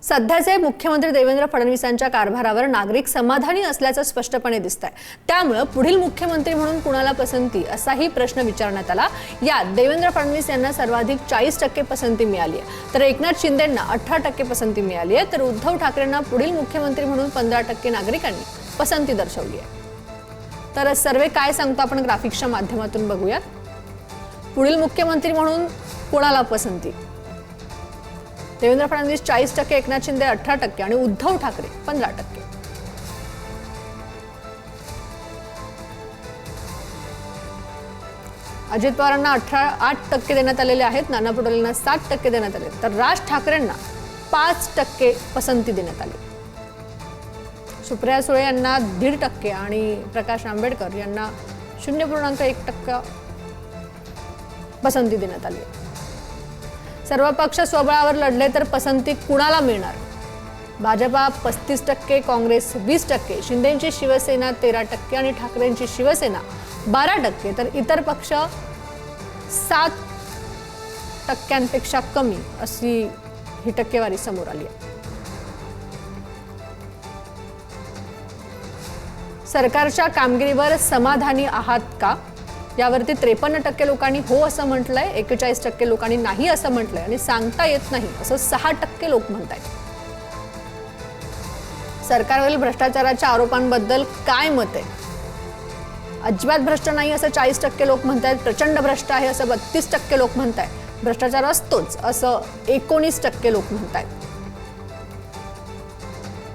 सध्याचे मुख्यमंत्री देवेंद्र फडणवीसांच्या कारभारावर नागरिक समाधानी असल्याचं स्पष्टपणे दिसतंय। त्यामुळे पुढील मुख्यमंत्री म्हणून कुणाला पसंती असाही प्रश्न विचारण्यात आला। यात देवेंद्र फडणवीस यांना सर्वाधिक 40% पसंती मिळाली आहे, तर एकनाथ शिंदेंना 18% पसंती मिळाली आहे, तर उद्धव ठाकरेंना पुढील मुख्यमंत्री म्हणून 15% नागरिकांनी पसंती दर्शवली आहे। तर सर्वे काय सांगतो आपण ग्राफिक्सच्या माध्यमातून बघूयात। पुढील मुख्यमंत्री म्हणून कोणाला पसंती? देवेंद्र फडणवीस 40%, एकनाथ शिंदे 18% आणि उद्धव ठाकरे 15%। अजित पवारांना 8% देण्यात आलेले आहेत, नाना पटोलेंना 7% देण्यात आले, तर राज ठाकरेंना 5% पसंती देण्यात आली। सुप्रिया सुळे यांना 1.5% आणि प्रकाश आंबेडकर यांना 0.1% पसंती देण्यात आली। सर्व पक्ष स्वबळावर लढले तर पसंती कुणाला मिळणार? भाजपा 35%, काँग्रेस 20%, शिंदेची शिवसेना 13% आणि ठाकरेंची शिवसेना 12%, तर इतर पक्ष 7%पेक्षा कमी अशी ही टक्केवारी समोर आली आहे। सरकारच्या कामगिरीवर समाधानी आहात का? यावरती 53% लोकांनी हो असं म्हटलंय, 41% लोकांनी नाही असं म्हटलंय आणि सांगता येत नाही असं 6% लोक म्हणतायत। सरकारवरील भ्रष्टाचाराच्या आरोपांबद्दल काय मत आहे? अजिबात भ्रष्ट नाही असं 40% लोक म्हणतायत, प्रचंड भ्रष्ट आहे असं 32% लोक म्हणतायत, भ्रष्टाचार असतोच असं 19% लोक म्हणतायत।